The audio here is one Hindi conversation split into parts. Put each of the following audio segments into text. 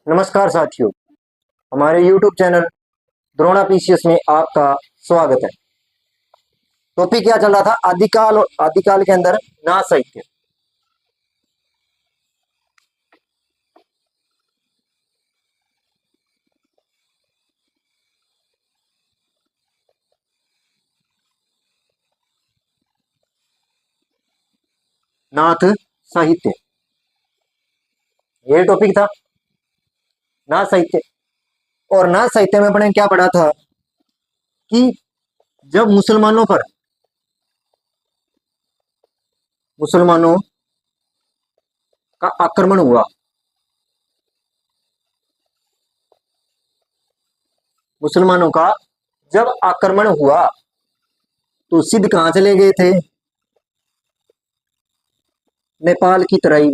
नमस्कार साथियों, हमारे YouTube चैनल द्रोणा पीसीएस में आपका स्वागत है। टॉपिक क्या चल रहा था? आदिकाल और आदिकाल के अंदर नाथ साहित्य। नाथ साहित्य, ये टॉपिक था नाथ साहित्य। और नाथ साहित्य में अपने क्या पढ़ा था कि जब मुसलमानों का आक्रमण हुआ, मुसलमानों का जब आक्रमण हुआ तो सिद्ध कहां चले गए थे? नेपाल की तराइयों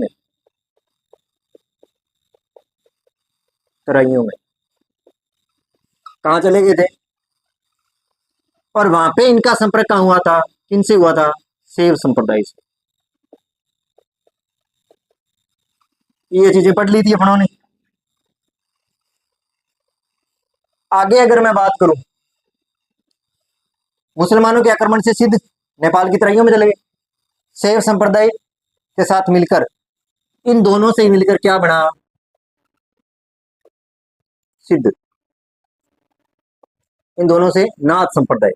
में कहां चले गए थे। और वहां पे इनका संपर्क कहां हुआ था? किनसे हुआ था? शैव संप्रदाय से। ये चीजें पढ़ ली थी अपनों ने। आगे अगर मैं बात करूं, मुसलमानों के आक्रमण से सिद्ध नेपाल की तराइयों में चले गए। शैव संप्रदाय के साथ मिलकर, इन दोनों से मिलकर क्या बना? सिद्ध। इन दोनों से नाथ संप्रदाय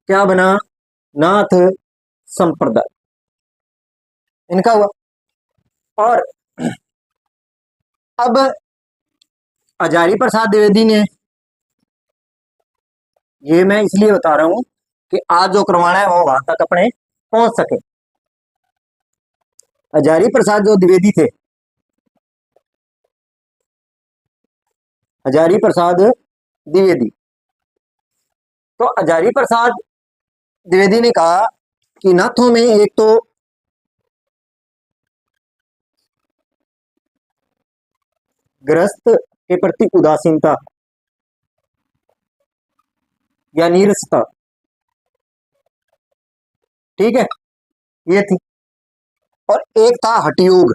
क्या बना? नाथ संप्रदाय इनका हुआ। और अब हजारी प्रसाद द्विवेदी ने, ये मैं इसलिए बता रहा हूं कि आज जो करवाना है वो वहां तक अपने पहुंच सके। हजारी प्रसाद जो द्विवेदी थे, हजारी प्रसाद द्विवेदी, तो हजारी प्रसाद द्विवेदी ने कहा कि नाथों में एक तो गृहस्थ के प्रति उदासीनता या नीरसता, ठीक है, ये थी। और एक था हठयोग।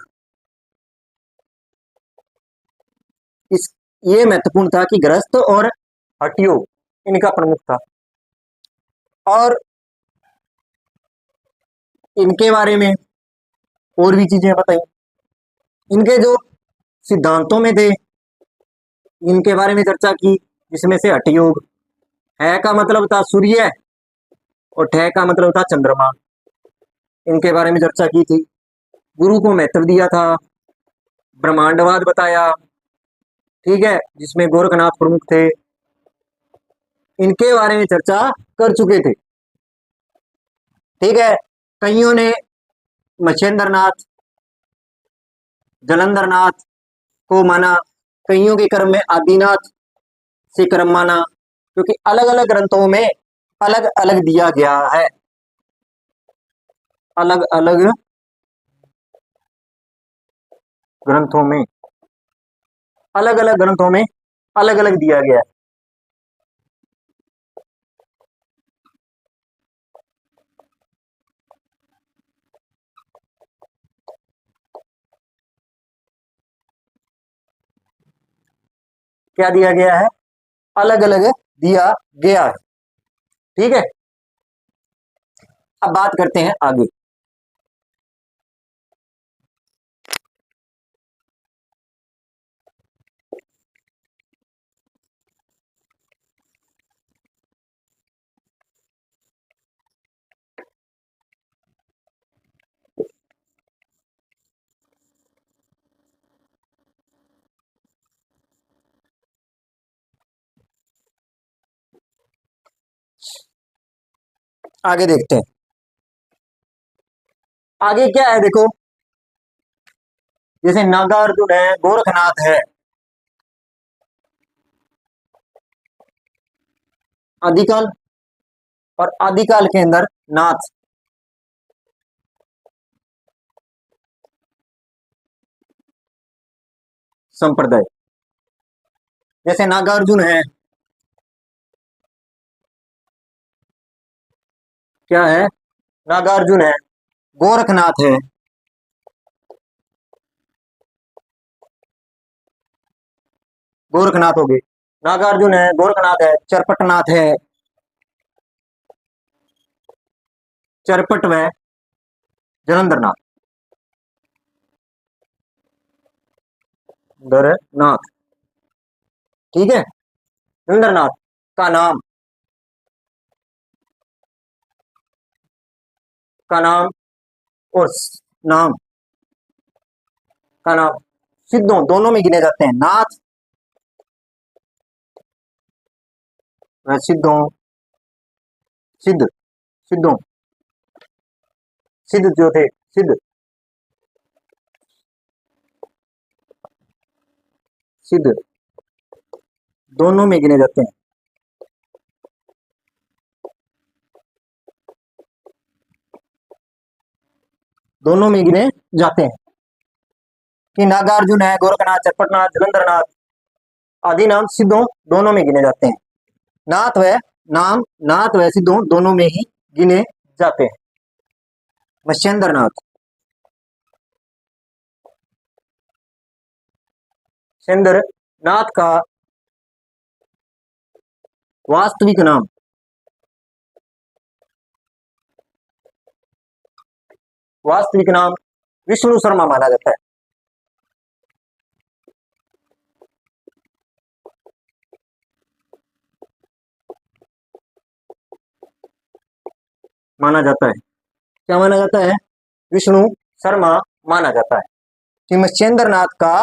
इस ये महत्वपूर्ण था कि गृहस्थ और हठयोग इनका प्रमुख था। और इनके बारे में और भी चीजें बताई। इनके जो सिद्धांतों में थे, इनके बारे में चर्चा की, जिसमें से हठयोग, है का मतलब था सूर्य और ठह का मतलब था चंद्रमा। इनके बारे में चर्चा की थी। गुरु को महत्व दिया था, ब्रह्मांडवाद बताया, ठीक है, जिसमें गोरखनाथ प्रमुख थे। इनके बारे में चर्चा कर चुके थे, ठीक है। कईयों ने मच्छेंद्र नाथ, जलंधर नाथ को माना, कईयों के कर्म में आदिनाथ से कर्म माना, क्योंकि अलग अलग ग्रंथों में अलग अलग दिया गया है। अलग अलग ग्रंथों में, अलग अलग ग्रंथों में अलग अलग दिया गया है। क्या दिया गया है? अलग अलग दिया गया है, ठीक है। अब बात करते हैं आगे। आगे देखते हैं। आगे क्या है देखो, जैसे नागार्जुन है, गोरखनाथ है, आदिकाल, और आदिकाल के अंदर नाथ। संप्रदाय जैसे नागार्जुन है, क्या है? नागार्जुन है, गोरखनाथ है, गोरखनाथ हो गए। नागार्जुन है, गोरखनाथ है, चरपटनाथ है, चरपट व जलंधरनाथ, दरनाथ। ठीक है। जलंधरनाथ का नाम, का नाम और नाम का नाम सिद्धों दोनों में गिने जाते हैं। नाथ व सिद्धों, सिद्ध, सिद्धों, सिद्ध जो थे, सिद्ध, सिद्ध दोनों में गिने जाते हैं। दोनों में गिने जाते हैं कि नागार्जुन है, गोरखनाथ, चरपटनाथ, जलंधरनाथ आदि नाम सिद्धों दोनों में गिने जाते हैं। नाथ व नाम, नाथ व सिद्धों दोनों में ही गिने जाते हैं। मत्स्येंद्रनाथ, मत्स्येंद्रनाथ का वास्तविक नाम, वास्तविक नाम विष्णु शर्मा माना जाता है। माना जाता है, क्या माना जाता है? विष्णु शर्मा माना जाता है। कि मत्स्येंद्रनाथ का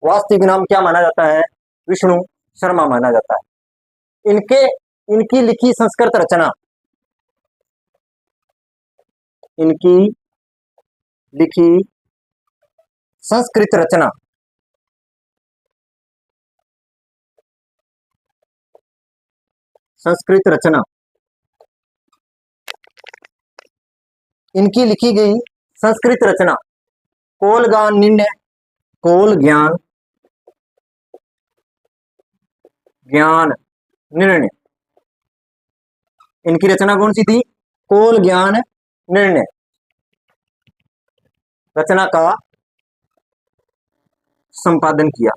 वास्तविक नाम क्या माना जाता है? विष्णु शर्मा माना जाता है। इनके, इनकी लिखी संस्कृत रचना, इनकी लिखी संस्कृत रचना, संस्कृत रचना, इनकी लिखी गई संस्कृत रचना कोल ज्ञान निर्णय, कोल ज्ञान, ज्ञान निर्णय, इनकी रचना कौन सी थी? कोल ज्ञान निर्णय। रचना का संपादन किया,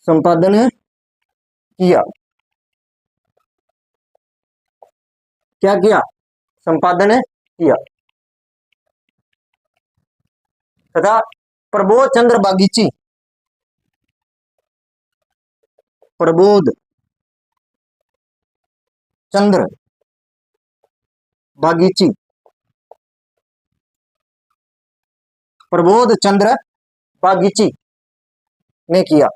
संपादन किया, क्या किया? संपादन किया। तथा प्रबोध चंद्र बागीची, प्रबोध चंद्र बागीची, प्रबोध चंद्र बागीची ने किया।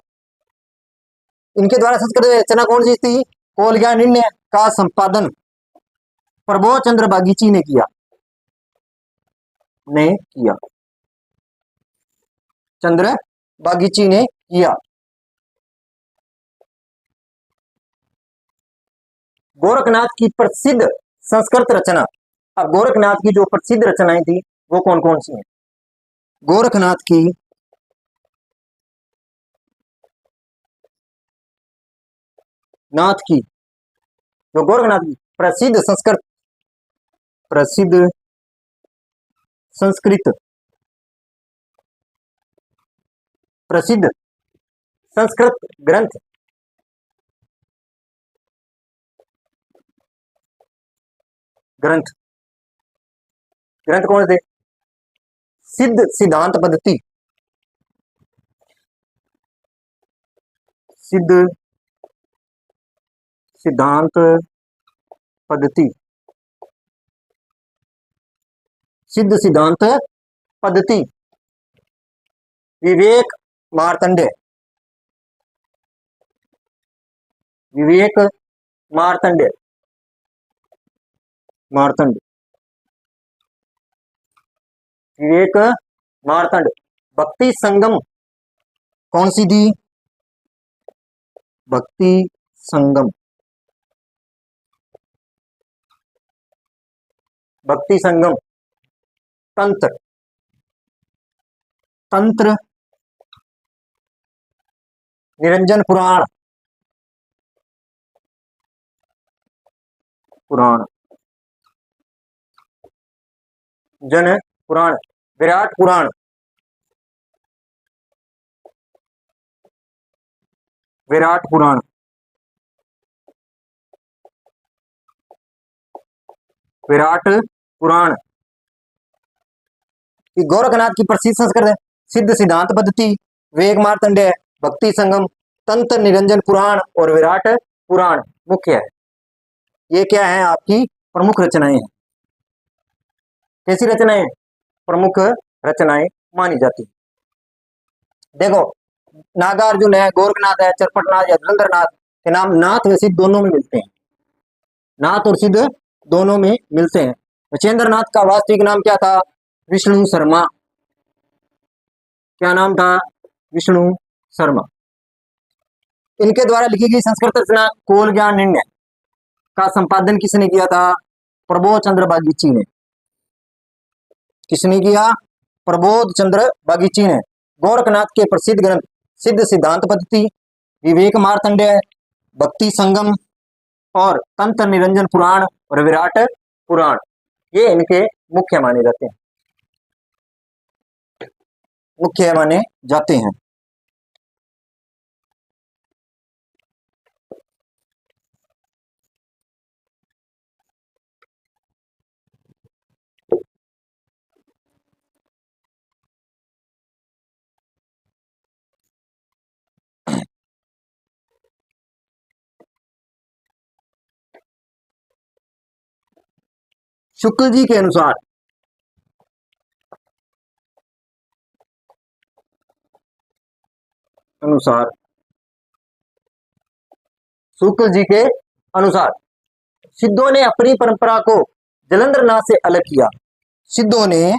इनके द्वारा संस्कृत रचना कौन सी थी? कोल ज्ञान निर्णय का संपादन प्रबोध चंद्र बागीची ने किया, ने किया, चंद्र बागीची ने किया। गोरखनाथ की प्रसिद्ध संस्कृत रचना, अब गोरखनाथ की जो प्रसिद्ध रचनाएं थी वो कौन कौन सी हैं? गोरखनाथ की नाथ की, जो गोरखनाथ की प्रसिद्ध संस्कृत, प्रसिद्ध संस्कृत, प्रसिद्ध संस्कृत ग्रंथ, ग्रंथ, ग्रंथ कौन थे? सिद्ध सिद्धांत पद्धति, सिद्ध सिद्धांत पद्धति, सिद्ध सिद्धांत पद्धति, विवेक मार्तंड, विवेक मार्तंड, मार्तंड, विवेक मार्तंड। भक्ति संगम कौन सी थी? भक्ति संगम, भक्ति संगम। तंत्र, तंत्र निरंजन पुराण, पुराण, जन पुराण, विराट पुराण, विराट पुराण। विराट पुराण कि गोरखनाथ की प्रसिद्ध संस्कृत सिद्ध सिद्धांत पद्धति, वेग मार्तंडेय, भक्ति संगम, तंत्र निरंजन पुराण और विराट पुराण मुख्य है। ये क्या है? आपकी प्रमुख रचनाएं हैं। कैसी रचनाएं? प्रमुख रचनाएं मानी जाती है। देखो, नागार्जुन है, गोरखनाथ है, चरपटनाथ या धुरंधरनाथ के नाम नाथ व सिद्ध दोनों में मिलते हैं। नाथ और सिद्ध दोनों में मिलते हैं। मच्छेंद्र नाथ का वास्तविक नाम क्या था? विष्णु शर्मा। क्या नाम था? विष्णु शर्मा। इनके द्वारा लिखी गई संस्कृत रचना कोल ज्ञान निर्णय का संपादन किसने किया था? प्रबोध चंद्र बागीची ने। किसने किया? प्रबोध चंद्र बागीची ने। गोरखनाथ के प्रसिद्ध ग्रंथ सिद्ध सिद्धांत पद्धति, विवेक मार्तंडेय, भक्ति संगम और तंत्र निरंजन पुराण और विराट पुराण, ये इनके मुख्य माने जाते हैं। मुख्य माने जाते हैं। शुक्ल जी के अनुसार शुक्ल जी के अनुसार सिद्धों ने अपनी परंपरा को जलंधर नाथ से अलग किया। सिद्धों ने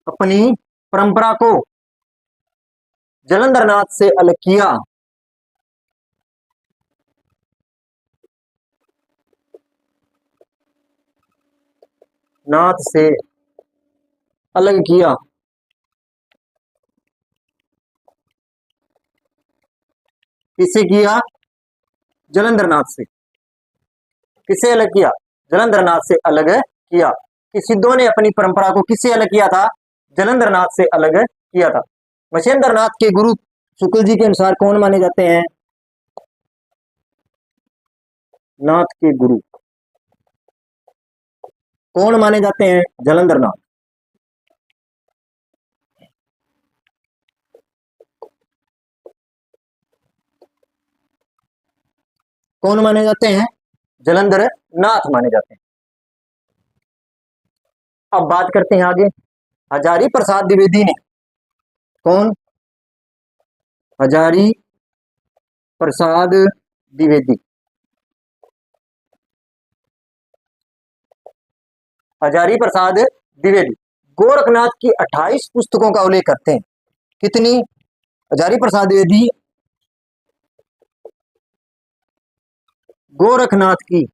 अपनी परंपरा को जलंधर नाथ से अलग किया। नाथ से अलग किया। किससे किया? जलंधर नाथ से। किससे अलग किया? जलंधर नाथ से अलग किया। कि सिद्धों ने अपनी परंपरा को किससे अलग किया था? जलंधर नाथ से अलग किया था। मच्छेंद्र नाथ के गुरु शुक्ल जी के अनुसार कौन माने जाते हैं? नाथ के गुरु कौन माने जाते हैं? जलंधर नाथ। कौन माने जाते हैं? जलंधर नाथ माने जाते हैं। अब बात करते हैं आगे। हजारी प्रसाद द्विवेदी ने। कौन? हजारी प्रसाद द्विवेदी। हजारी प्रसाद द्विवेदी गोरखनाथ की 28 पुस्तकों का उल्लेख करते हैं। कितनी? हजारी प्रसाद द्विवेदी गोरखनाथ की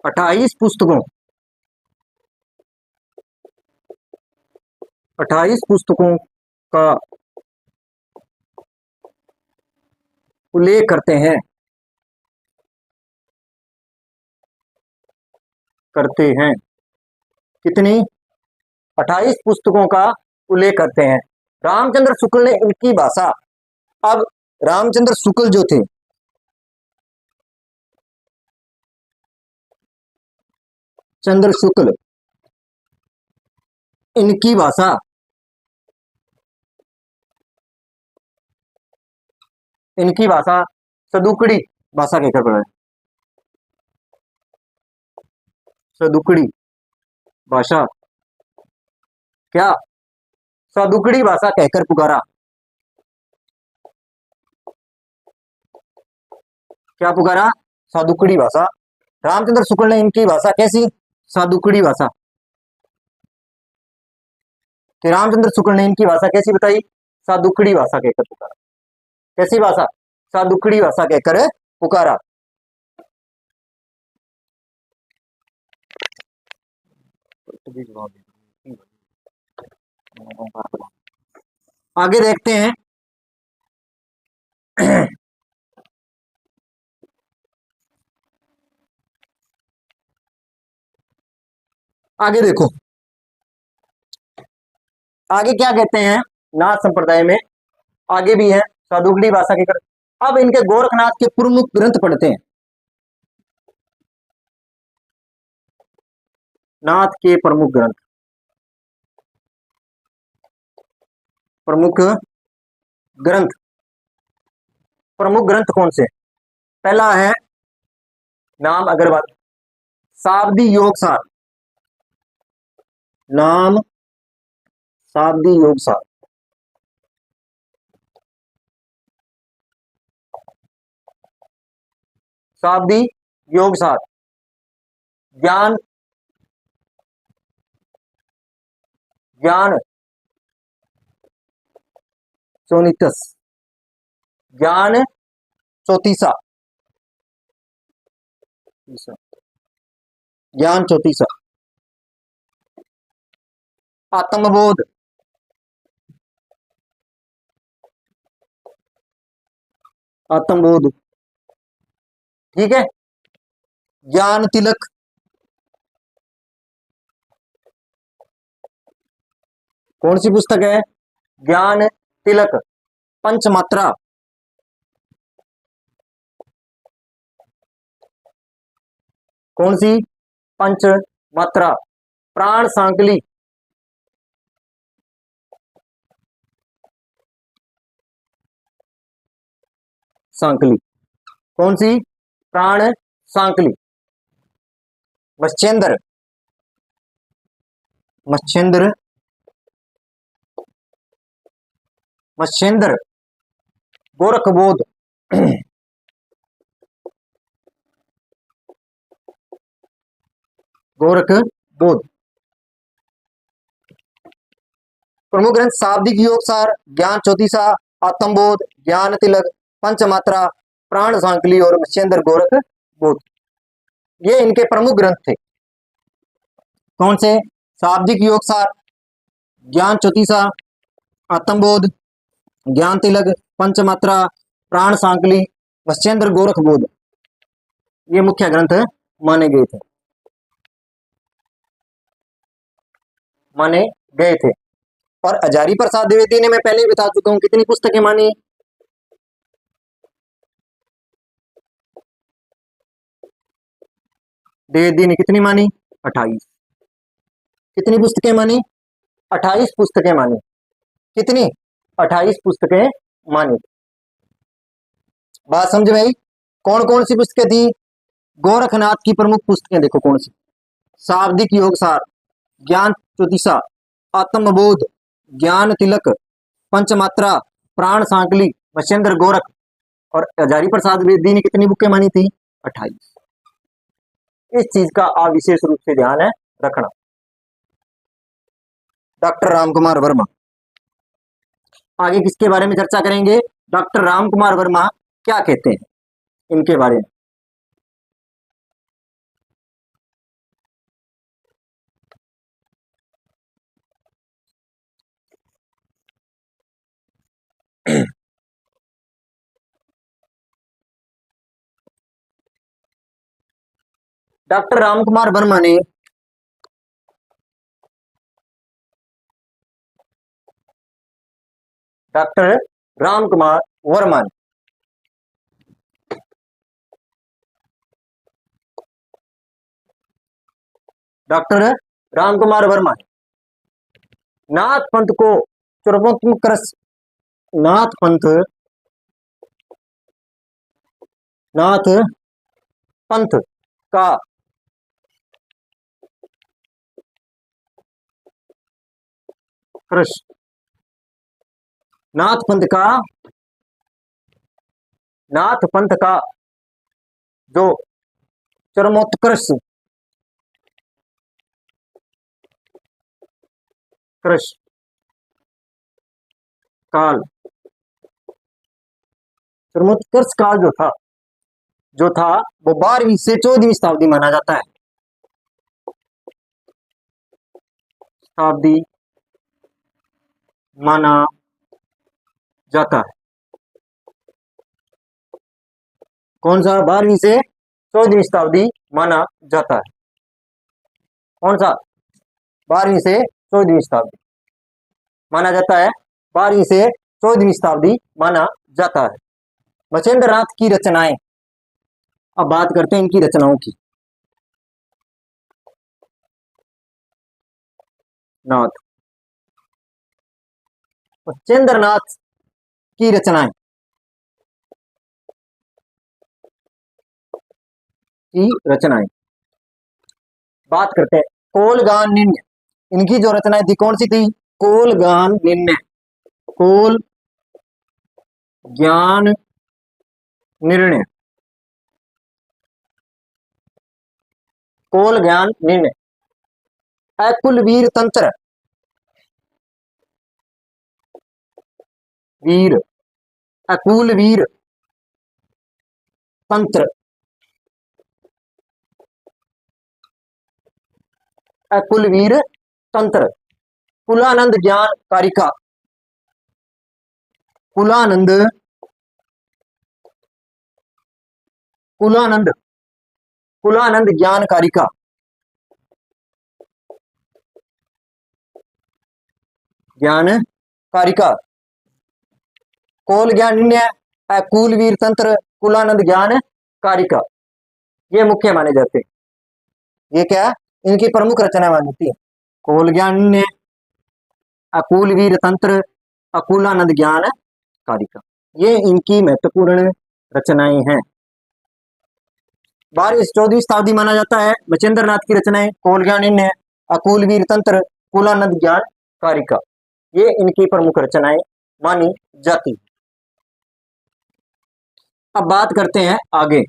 28 पुस्तकों 28 पुस्तकों का उल्लेख करते हैं। कितनी? 28 पुस्तकों का उल्लेख करते हैं। रामचंद्र शुक्ल ने इनकी भाषा, अब रामचंद्र शुक्ल जो थे, चंद्र शुक्ल, इनकी भाषा सदुकड़ी भाषा कहकर पढ़ा है। सदुकड़ी भाषा, क्या? सदुकड़ी भाषा कहकर पुकारा। क्या पुकारा? सादुकड़ी भाषा। रामचंद्र शुक्ल ने इनकी भाषा कैसी? सादुकड़ी भाषा। कि रामचंद्र शुक्ल ने इनकी भाषा कैसी बताई? सादुकड़ी भाषा कहकर पुकारा। कैसी भाषा? सादुकड़ी भाषा कहकर पुकारा। आगे देखते हैं आगे देखो, आगे क्या कहते हैं नाथ संप्रदाय में, आगे भी है सादुगली भाषा के कर। अब इनके गोरखनाथ के प्रमुख ग्रंथ पढ़ते हैं। नाथ के प्रमुख ग्रंथ, प्रमुख ग्रंथ, प्रमुख ग्रंथ कौन से? पहला है नाम अग्रवाल, शाब्दी योग सार, नाम शाब्दी योग सार। शाब्दी योग सार, ज्ञान ज्ञान चौनीतस, ज्ञान चौतीसा, ज्ञान चौतीसा। आत्मबोध, आत्मबोध, ठीक है। ज्ञान तिलक, कौन सी पुस्तक है? ज्ञान तिलक। पंचमात्रा, कौन सी? पंच मात्रा। प्राण सांकली, सांकली, कौन सी? प्राण सांकली। मत्स्येंद्र, मत्स्येंद्र, मत्स्येंद्र। गोरखबोध, गोरखबोध। प्रमुख ग्रंथ शाब्दिक योग सार, ज्ञान चौतीसा, आत्मबोध, ज्ञान तिलक, पंचमात्रा, प्राण सांकली और मत्स्येंद्र गोरखबोध। ये इनके प्रमुख ग्रंथ थे। कौन से? शाब्दिक योग सार, ज्ञान चौतीसा, आत्मबोध, ज्ञान तिलक, पंचमात्रा, प्राण सांकली, मत्स्येंद्र गोरखबोध। ये मुख्य ग्रंथ माने गए थे, माने गए थे। और हजारी प्रसाद द्विवेदी ने मैं पहले ही बता चुका हूं कितनी पुस्तकें मानी। द्विवेदी ने कितनी मानी? 28। कितनी पुस्तकें मानी? 28 पुस्तकें मानी। कितनी? 28 पुस्तकें मानी। बात समझ में आई? कौन कौन सी पुस्तकें थी? गोरखनाथ की प्रमुख पुस्तकें देखो कौन सी? शाब्दिक योग सार, ज्ञान ज्योतिषा, आत्मबोध, ज्ञान तिलक, पंचमात्रा, प्राण सांकली, मत्स्येंद्र गोरख। और हजारी प्रसाद द्विवेदी ने कितनी बुकें मानी थी? 28। इस चीज का आप विशेष रूप से ध्यान है रखना। डॉक्टर रामकुमार वर्मा, आगे किसके बारे में चर्चा करेंगे? डॉक्टर रामकुमार वर्मा क्या कहते हैं इनके बारे में। डॉक्टर रामकुमार वर्मा ने डॉक्टर रामकुमार वर्मा ने डॉक्टर रामकुमार वर्मा ने नाथ पंथ को सर्वोत्कृष्ट, नाथ पंथ, नाथ पंथ का कृष्ण, नाथ पंथ का, नाथ पंथ का जो चरमोत्कर्ष कृष्ण काल, चरमोत्कर्ष काल जो था वो 12वीं से 14वीं शताब्दी माना जाता है। शताब्दी माना जाता है। कौन सा 12वीं से 14वीं शताब्दी माना जाता है? कौन सा 12वीं से 14वीं शताब्दी माना जाता है? 12वीं से 14वीं शताब्दी माना जाता है। मच्छेंद्र नाथ की रचनाएं, अब बात करते हैं इनकी रचनाओं की। नाथ मच्छेंद्र नाथ की रचनाएं बात करते हैं। कोलगान निन्य, इनकी जो रचनाएं थी कौन सी थी? कोलगान निन्य, कोल ज्ञान निर्णय, कोल ज्ञान निर्णय, अकुल वीर तंत्र, वीर अकुल वीर तंत्र, अकुल वीर तंत्र, कुलानंद ज्ञान कारिका, कुलानंद कुलानंद कुलानंद ज्ञान कारिका, ज्ञान कारिका, कोल ज्ञान निर्णय, अकुल वीर तंत्र, कुलानंद ज्ञान कारिका, ये मुख्य माने जाते हैं। ये क्या इनकी प्रमुख रचना मानी जाती है? कोल ज्ञान निर्णय, अकुल वीर तंत्र, अकुलानंद ज्ञान कारिका, ये इनकी महत्वपूर्ण रचनाएं हैं। 12वीं से 14वीं शताब्दी माना जाता है मच्छेंद्र नाथ की रचनाएं कोल ज्ञान निर्णय, अकुल वीर तंत्र, कुलानंद ज्ञान कारिका, ये इनकी प्रमुख रचनाएं मानी जाती। अब बात करते हैं आगे।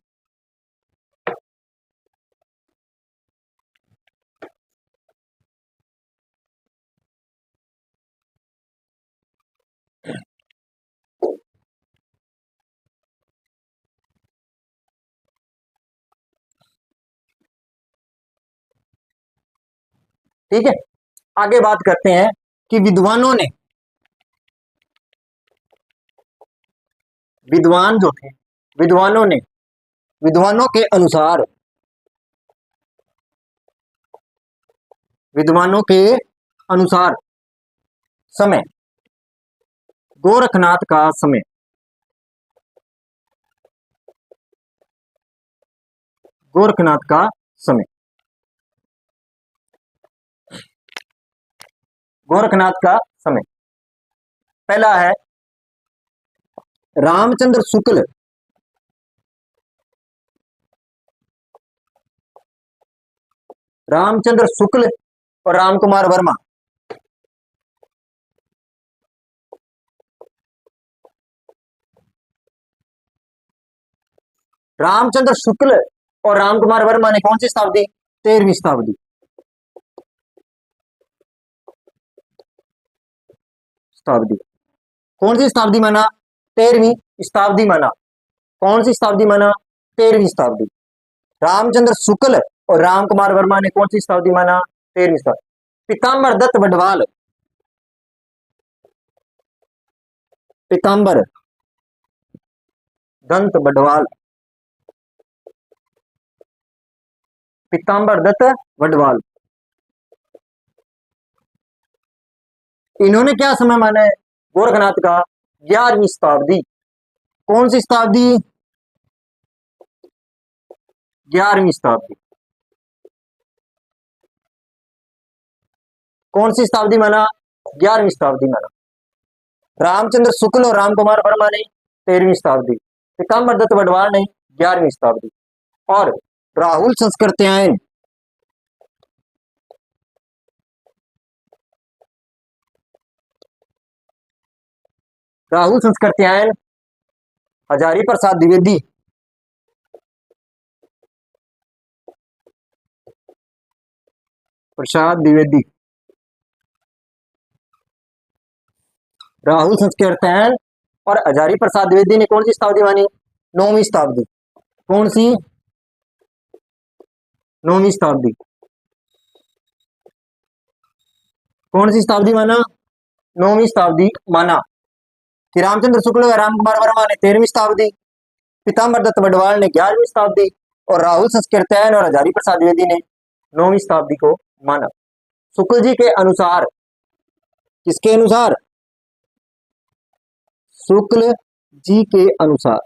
ठीक है, आगे बात करते हैं कि विद्वान जो थे, विद्वानों के अनुसार, विद्वानों के अनुसार समय, गोरखनाथ का समय, गोरखनाथ का समय, गोरखनाथ का समय पहला है रामचंद्र शुक्ल, रामचंद्र शुक्ल और रामकुमार वर्मा, रामचंद्र शुक्ल और रामकुमार वर्मा ने कौन सी शताब्दी? 13वीं शताब्दी, शताब्दी कौन सी शताब्दी माना? 13वीं शताब्दी माना। कौन सी शताब्दी माना? 13वीं शताब्दी। रामचंद्र शुक्ल और रामकुमार वर्मा ने कौन सी शताब्दी माना? 13वीं शताब्दी। पीताम्बर दत्त बडवाल, पीताम्बर दंत बडवाल, पीताम्बर दत्त बडवाल, इन्होंने क्या समय माना है गोरखनाथ का? 11वीं शताब्दी। कौन सी शताब्दी? 11वीं शताब्दी। कौन सी शताब्दी माना? 11वीं शताब्दी माना। रामचंद्र शुक्ल और रामकुमार वर्मा ने 13वीं शताब्दी, पीताम्बर दत्त बडवाल ने 11वीं शताब्दी, और राहुल संस्कृत्यायन, राहुल संस्कृत्यायन, हजारी प्रसाद द्विवेदी, प्रसाद द्विवेदी, राहुल संस्कृत्यायन और हजारी प्रसाद द्विवेदी ने कौन सी शताब्दी मानी? 9वीं शताब्दी। कौन सी? 9वीं शताब्दी। कौन सी शताब्दी माना? 9वीं शताब्दी माना। कि रामचंद्र शुक्ल और रामकुमार वर्मा ने 13वीं शताब्दी पीताम्बर दत्त बडवाल ने 11वीं शताब्दी और राहुल संस्कृत्यायन और हजारी प्रसाद द्विवेदी ने 9वीं शताब्दी को माना। शुक्ल जी के अनुसार, किसके अनुसार? शुक्ल जी के अनुसार,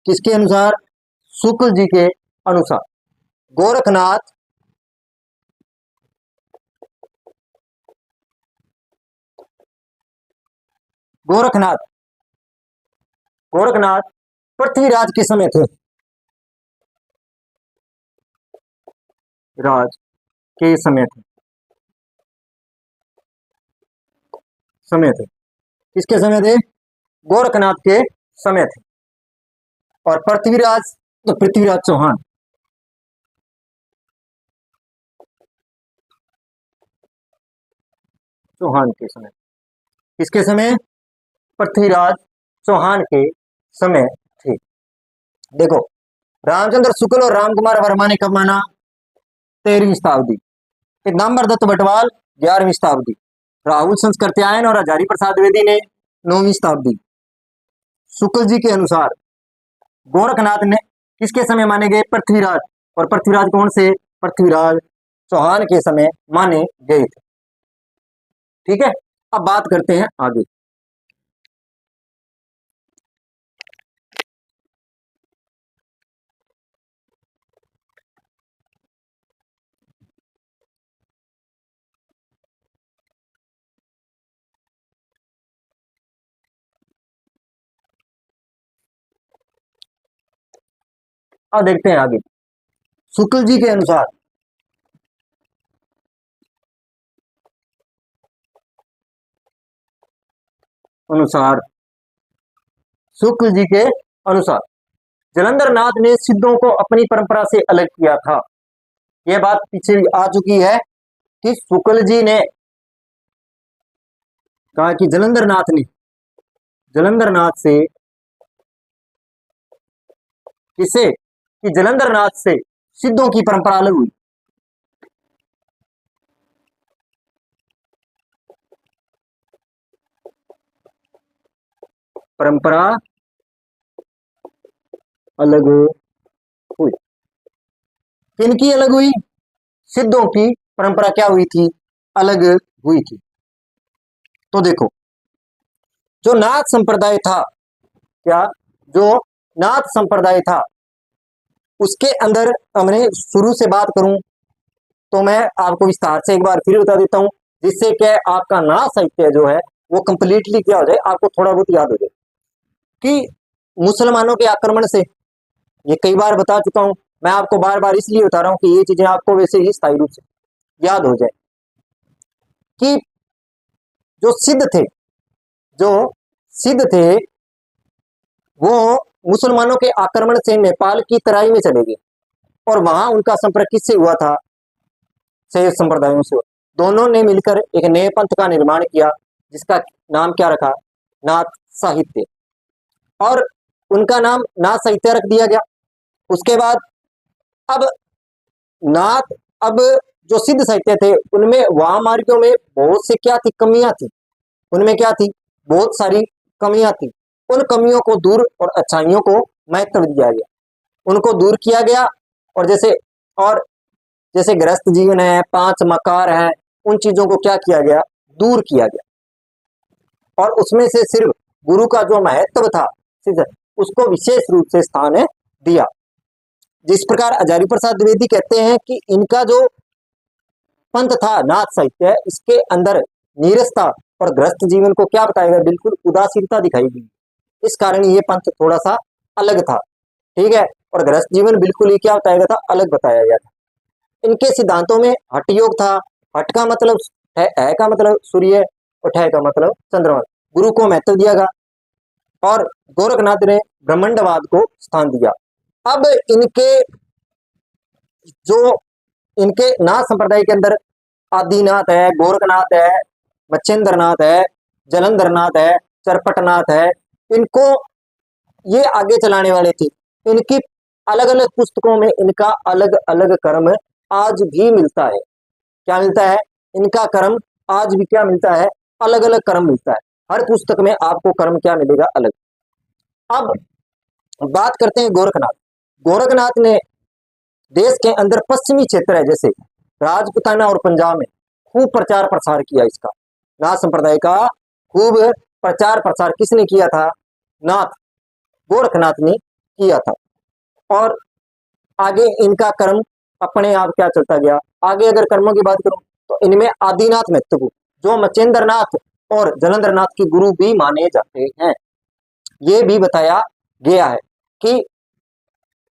किसके अनुसार? शुक्ल जी के अनुसार गोरखनाथ गोरखनाथ गोरखनाथ पृथ्वीराज के समय थे, राज के समय थे, किसके समय थे? गोरखनाथ के समय थे। और पृथ्वीराज तो पृथ्वीराज चौहान, चौहान के समय, किसके समय? पृथ्वीराज चौहान के समय थे। देखो, रामचंद्र शुक्ल और रामकुमार वर्मा ने कब माना? 13वीं शताब्दी। पीताम्बर दत्त बटवाल 11वीं शताब्दी। राहुल संस्कृत्यायन और हजारी प्रसाद द्विवेदी ने 9वीं शताब्दी। शुक्ल जी के अनुसार गोरखनाथ ने किसके समय माने गए? पृथ्वीराज। और पृथ्वीराज कौन से? पृथ्वीराज चौहान के समय माने गए थे। ठीक है, अब बात करते हैं आगे। अब देखते हैं आगे। शुक्ल जी के अनुसार शुक्ल जी के अनुसार जलंधर नाथ ने सिद्धों को अपनी परंपरा से अलग किया था। यह बात पीछे आ चुकी है कि शुक्ल जी ने कहा कि जलंधर नाथ से किसे? कि जलंधर नाथ से सिद्धों की परंपरा अलग हुई। परंपरा अलग हुई। किनकी अलग हुई? सिद्धों की परंपरा क्या हुई थी? अलग हुई थी। तो देखो, जो नाथ संप्रदाय था, क्या? जो नाथ संप्रदाय था, उसके अंदर हमने शुरू से बात करूं तो मैं आपको विस्तार से एक बार फिर बता देता हूं, जिससे कि आपका नाथ साहित्य जो है वो कंप्लीटली क्या हो जाए, आपको थोड़ा बहुत याद हो जाए। कि मुसलमानों के आक्रमण से, ये कई बार बता चुका हूं, मैं आपको बार बार इसलिए बता रहा हूं कि ये चीजें आपको वैसे ही स्थायी रूप से याद हो जाए। कि जो सिद्ध थे वो मुसलमानों के आक्रमण से नेपाल की तराई में चले गए और वहां उनका संपर्क किससे हुआ था? शैव संप्रदायों से। दोनों ने मिलकर एक नए पंथ का निर्माण किया, जिसका नाम क्या रखा? नाथ साहित्य। और उनका नाम नाथ साहित्य रख दिया गया। उसके बाद अब नाथ, अब जो सिद्ध साहित्य थे उनमें वामार्यों में बहुत से क्या थी? कमियां थी। उनमें क्या थी? बहुत सारी कमियां थी। उन कमियों को दूर और अच्छाइयों को महत्व दिया गया, उनको दूर किया गया। और जैसे गृहस्थ जीवन है, 5 मकार है, उन चीजों को क्या किया गया? दूर किया गया। और उसमें से सिर्फ गुरु का जो महत्व था, उसको विशेष रूप से स्थान दिया। जिस प्रकार हजारी प्रसाद द्विवेदी कहते हैं कि इनका जो पंथ था नाथ साहित्य, इसके अंदर नीरसता और गृहस्थ जीवन को क्या बताया गया? बिल्कुल उदासीनता दिखाई गई। इस कारण ये पंथ थोड़ा सा अलग था। ठीक है, और गृहस्थ जीवन बिल्कुल ही क्या बताया गया था? अलग बताया गया था। इनके सिद्धांतों में हठ योग था। हठ का मतलब है का मतलब सूर्य और ठह का मतलब चंद्रमा। गुरु को महत्व दिया गया और गोरखनाथ ने ब्रह्मांडवाद को स्थान दिया। अब इनके नाथ संप्रदाय के अंदर आदिनाथ है, गोरखनाथ है, मच्छेंद्रनाथ है, जलंधरनाथ है, चरपटनाथ है। इनको ये आगे चलाने वाले थे। इनकी अलग अलग पुस्तकों में इनका अलग अलग कर्म आज भी मिलता है। क्या मिलता है? इनका कर्म आज भी क्या मिलता है? अलग अलग कर्म मिलता है। हर पुस्तक में आपको कर्म क्या मिलेगा, अलग। अब बात करते हैं गोरखनाथ। गोरखनाथ ने देश के अंदर पश्चिमी क्षेत्र है जैसे राजपुताना और पंजाब में खूब प्रचार प्रसार किया इसका, नाथ संप्रदाय का खूब प्रचार प्रसार किसने किया था, नाथ गोरखनाथ ने किया था। और आगे इनका कर्म अपने आप क्या चलता गया। आगे अगर कर्मों की बात करूं तो इनमें आदिनाथ महत्वपूर्ण जो मचेंद्रनाथ और जलंधरनाथ के गुरु भी माने जाते हैं। ये भी बताया गया है कि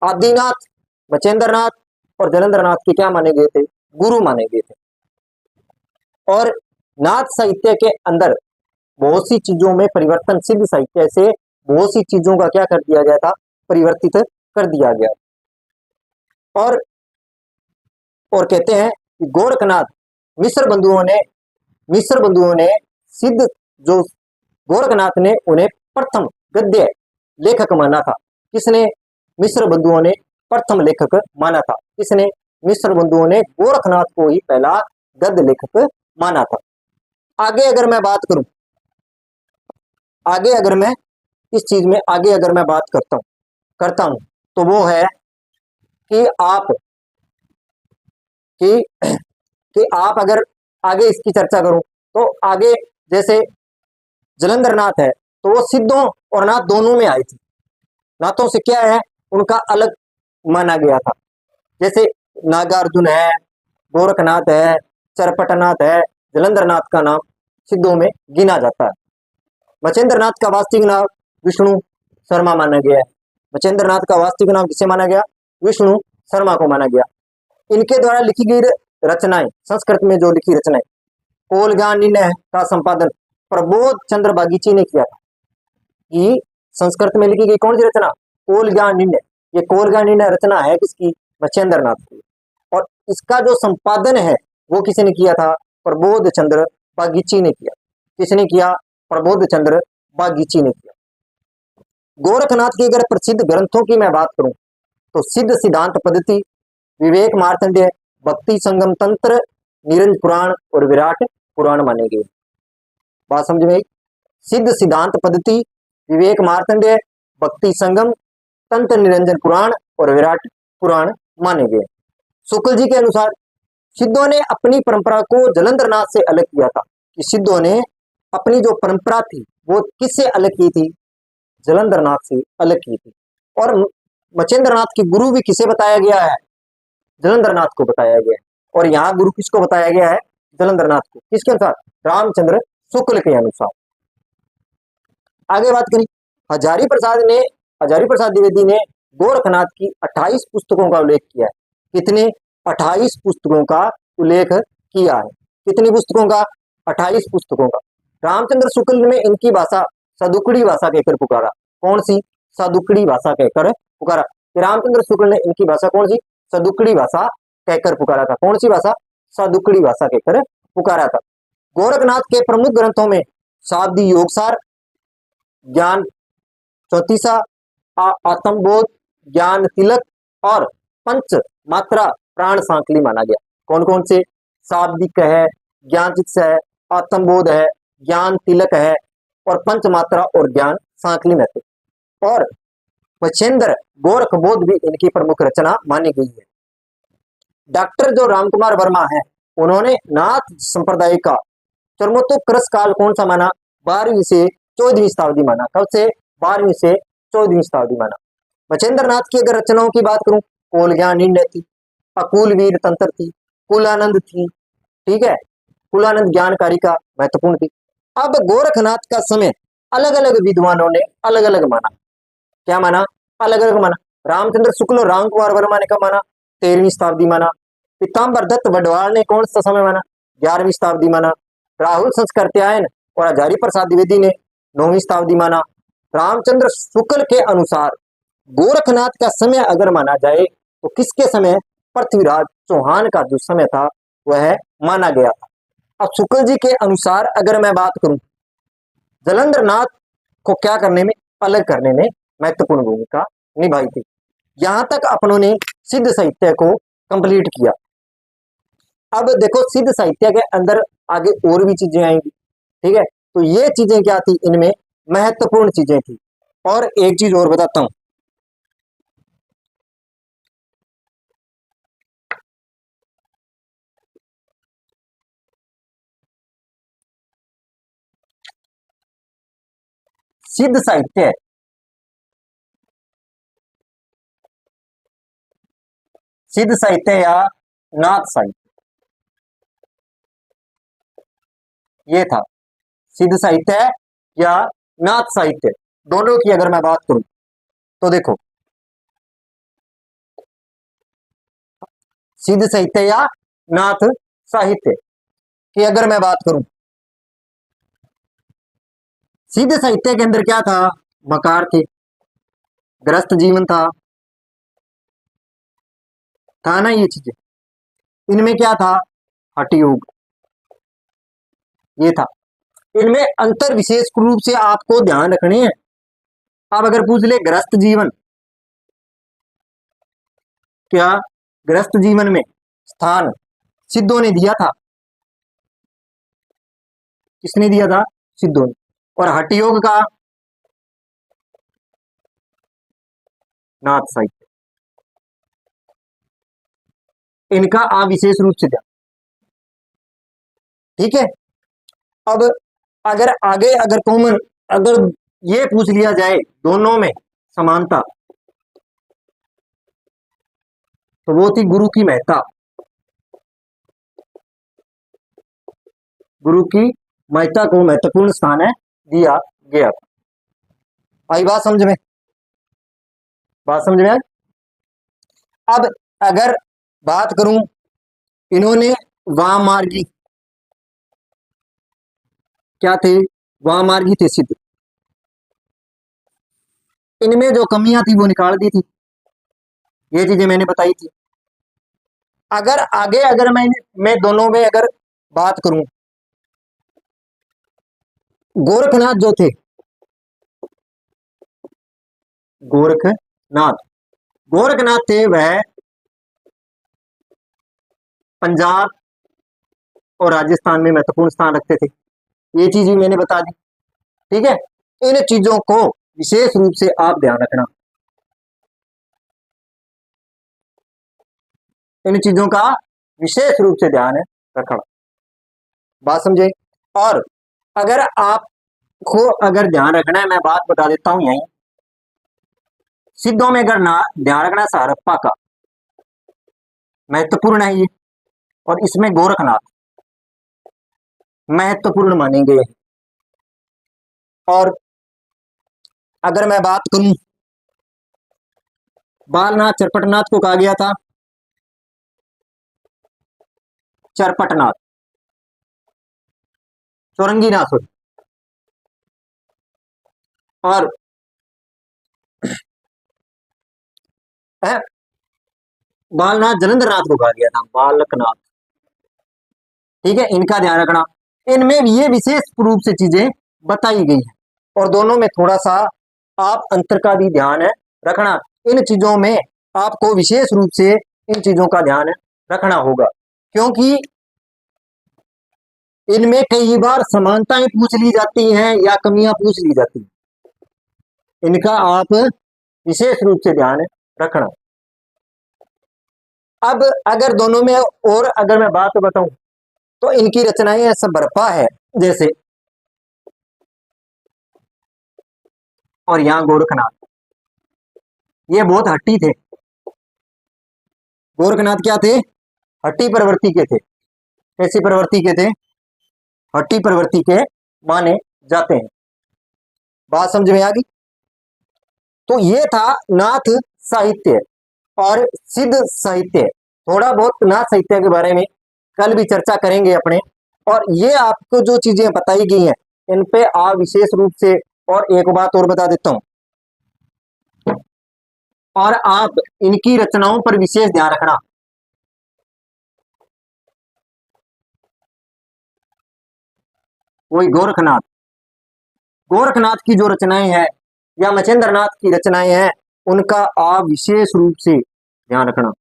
आदिनाथ, मचेंद्रनाथ और जलंधरनाथ के क्या माने गए थे, गुरु माने गए थे। और नाथ साहित्य के अंदर बहुत सी चीजों में परिवर्तन, सिद्ध साहित्य से बहुत सी चीजों का क्या कर दिया गया था, परिवर्तित कर दिया गया। और कहते हैं कि गोरखनाथ मिस्र बंधुओं ने सिद्ध जो गोरखनाथ ने उन्हें प्रथम गद्य लेखक माना था। किसने, मिस्र बंधुओं ने प्रथम लेखक माना था। किसने, मिस्र बंधुओं ने गोरखनाथ को ही पहला गद्य लेखक माना था। आगे अगर मैं बात करूं, आगे अगर मैं इस चीज में आगे अगर मैं बात करता हूं तो वो है कि आप अगर आगे इसकी चर्चा करूं तो आगे जैसे जलंधरनाथ है तो वो सिद्धों और नाथ दोनों में आई थी। नाथों से क्या है, उनका अलग माना गया था। जैसे नागार्जुन है, गोरखनाथ है, चरपटनाथ है, जलंधरनाथ का नाम सिद्धों में गिना जाता है। मचेंद्रनाथ का वास्तविक नाम विष्णु शर्मा माना गया है। मचेंद्रनाथ का वास्तविक नाम किसे माना गया, विष्णु शर्मा को माना गया। इनके द्वारा लिखी गई रचनाएं, संस्कृत में जो लिखी रचनाएं, कोलगानिनय का संपादन प्रबोध चंद्र बागीची ने किया था। कि संस्कृत में लिखी गई कौन सी रचना, कोलगानिनय। ये कोलगानिनय रचना है किसकी, मचेंद्रनाथ की। और इसका जो संपादन है वो किसने किया था, प्रबोध चंद्र बागीची ने किया। किसने किया, प्रबोध चंद्र बागीची ने किया। गोरखनाथ के अगर प्रसिद्ध ग्रंथों की मैं बात करूं तो सिद्ध सिद्धांत पद्धति, विवेक मार्तंडेय, भक्ति संगम तंत्र, निरंज पुराण और विराट पुराण माने गए। बात समझ में आई। सिद्ध सिद्धांत पद्धति, विवेक मार्तंडेय, भक्ति संगम तंत्र, निरंजन पुराण और विराट पुराण माने गए। शुक्ल जी के अनुसार सिद्धों ने अपनी परंपरा को जलंधरनाथ से अलग किया था। कि सिद्धों ने अपनी जो परंपरा थी वो किससे अलग की थी, जलंधरनाथ से अलग की थी। और मचेंद्रनाथ की गुरु भी किसे बताया गया है, जलंधरनाथ को बताया गया है। और यहाँ गुरु किसको बताया गया है, जलंधरनाथ को। किसके अनुसार, रामचंद्र शुक्ल के अनुसार। आगे बात करें, हजारी प्रसाद द्विवेदी ने गोरखनाथ की 28 पुस्तकों का उल्लेख किया है। कितने, 28 पुस्तकों का उल्लेख किया है। कितनी पुस्तकों का, 28 पुस्तकों का। रामचंद्र शुक्ल ने इनकी भाषा सदुकड़ी भाषा कहकर पुकारा। कौन सी, सदुकड़ी भाषा कहकर पुकारा। रामचंद्र शुक्ल ने इनकी भाषा कौन सी, सदुकड़ी भाषा कहकर पुकारा था। कौन सी भाषा, सदुकड़ी भाषा कहकर पुकारा था। गोरखनाथ के प्रमुख ग्रंथों में शाब्दी योगसार, ज्ञान चौतीसा, आत्मबोध, ज्ञान तिलक और पंच मात्रा प्राण सांकली माना गया। कौन कौन से, शाब्दिक है, ज्ञान चित्स है, आत्मबोध है, ज्ञान तिलक है और पंच मात्रा और ज्ञान सांकली में थे। और मच्छेंद्र गोरख बोध भी इनकी प्रमुख रचना मानी गई है। डॉक्टर जो रामकुमार वर्मा है उन्होंने नाथ संप्रदाय का चरमोत्कर्ष काल कौन सा माना, 12वीं से 14वीं शताब्दी माना। कब से, 12वीं से 14वीं शताब्दी माना। मचेंद्रनाथ की अगर रचनाओं की बात करूं, कोल ज्ञानिन्य थी, अकुल वीर तंत्र थी, कुलानंद थी, ठीक है, कुलानंद ज्ञानकारी का महत्वपूर्ण थी। अब गोरखनाथ का समय अलग अलग विद्वानों ने अलग अलग माना। क्या माना, अलग अलग माना। रामचंद्र शुक्ल और रामकुमार वर्मा ने कब माना, 13वीं शताब्दी माना। पीताम्बर दत्त वडवाल ने कौन सा समय माना, 11वीं शताब्दी माना। राहुल संस्कृत्यायन और हजारी प्रसाद द्विवेदी ने 9वीं शताब्दी माना। रामचंद्र शुक्ल के अनुसार गोरखनाथ का समय अगर माना जाए तो किसके समय, पृथ्वीराज चौहान का जो समय था वह माना गया था। अब शुक्ल जी के अनुसार अगर मैं बात करूं, जलंधरनाथ को क्या करने में, अलग करने में महत्वपूर्ण भूमिका निभाई थी। यहां तक अपनों ने सिद्ध साहित्य को कंप्लीट किया। अब देखो सिद्ध साहित्य के अंदर आगे और भी चीजें आएंगी, ठीक है। तो ये चीजें क्या थी, इनमें महत्वपूर्ण चीजें थी। और एक चीज और बताता हूं, सिद्ध साहित्य है, सिद्ध साहित्य या नाथ साहित्य, ये था। सिद्ध साहित्य या नाथ साहित्य, दोनों की अगर मैं बात करूं तो देखो, सिद्ध साहित्य या नाथ साहित्य की अगर मैं बात करूं, सिद्ध साहित्य के अंदर क्या था, मकार थे, गृहस्थ जीवन था ना, ये चीजें। इनमें क्या था, हठ योग, ये था। इनमें अंतर विशेष रूप से आपको ध्यान रखने हैं। अब अगर पूछ ले गृहस्थ जीवन, क्या गृहस्थ जीवन में स्थान सिद्धों ने दिया था, किसने दिया था, सिद्धों ने। और हठ योग का नाथ साहित्य, इनका विशेष रूप से दिया, ठीक है। अब अगर आगे अगर कॉमन अगर ये पूछ लिया जाए दोनों में समानता, तो वो थी गुरु की महत्ता, गुरु की महत्ता को महत्वपूर्ण स्थान है दिया गया। आई बात समझ में, बात समझ में आई। अब अगर बात करूं, इन्होंने वाम मार्गी, क्या थे, वाम मार्गी थे सिद्ध, इनमें जो कमियां थी वो निकाल दी थी, ये चीजें मैंने बताई थी। अगर आगे अगर मैं दोनों में अगर बात करूं, गोरखनाथ जो थे, गोरखनाथ, गोरखनाथ थे वह पंजाब और राजस्थान में महत्वपूर्ण स्थान रखते थे, ये चीज भी मैंने बता दी, ठीक है। इन चीजों को विशेष रूप से आप ध्यान रखना, इन चीजों का विशेष रूप से ध्यान रखना, बात समझे। और अगर आपको अगर ध्यान रखना है, मैं बात बता देता हूं यहीं, सिद्धों में अगर ना ध्यान रखना है, हड़प्पा का महत्वपूर्ण है ये, और इसमें गोरखनाथ महत्वपूर्ण माने गए। और अगर मैं बात करूं, बालनाथ चरपटनाथ को कहा गया था चरपटनाथ, चौरंगीनाथ, और बालनाथ जलंधरनाथ को कहा गया था बालकनाथ, ठीक है। इनका ध्यान रखना, इनमें ये विशेष रूप से चीजें बताई गई है, और दोनों में थोड़ा सा आप अंतर का भी ध्यान रखना। इन चीजों में आपको विशेष रूप से इन चीजों का ध्यान रखना होगा, क्योंकि इनमें कई बार समानताएं पूछ ली जाती हैं या कमियां पूछ ली जाती हैं, इनका आप विशेष रूप से ध्यान रखना। अब अगर दोनों में और अगर मैं बात बताऊं, तो इनकी रचनाएं ऐसा बर्फा है जैसे, और यहाँ गोरखनाथ, ये बहुत हट्टी थे, गोरखनाथ क्या थे, हट्टी प्रवृत्ति के थे। कैसी प्रवृत्ति के थे, हट्टी प्रवृत्ति के माने जाते हैं, बात समझ में आ गई। तो ये था नाथ साहित्य और सिद्ध साहित्य। थोड़ा बहुत नाथ साहित्य के बारे में कल भी चर्चा करेंगे अपने। और ये आपको जो चीजें बताई गई हैं, इन पे आप विशेष रूप से, और एक बात और बता देता हूं, और आप इनकी रचनाओं पर विशेष ध्यान रखना। वही गोरखनाथ, गोरखनाथ की जो रचनाएं हैं या मच्छेंद्र नाथ की रचनाएं हैं, उनका आप विशेष रूप से ध्यान रखना।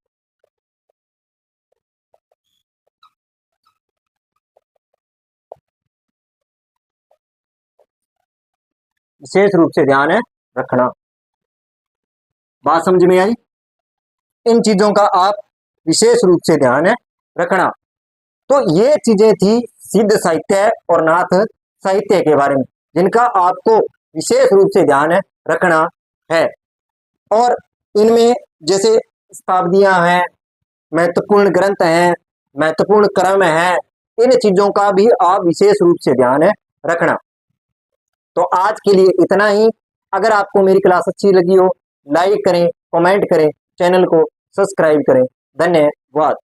विशेष रूप से ध्यान है रखना। बात समझ में आई? इन चीजों का आप विशेष रूप से ध्यान है रखना। तो ये चीजें थी सिद्ध साहित्य और नाथ साहित्य के बारे में, जिनका आपको विशेष रूप से ध्यान है रखना है। और इनमें जैसे शताब्दियां हैं, महत्वपूर्ण ग्रंथ हैं, महत्वपूर्ण क्रम है, इन चीजों का भी आप विशेष रूप से ध्यान है रखना। तो आज के लिए इतना ही। अगर आपको मेरी क्लास अच्छी लगी हो, लाइक करें, कमेंट करें, चैनल को सब्सक्राइब करें। धन्यवाद।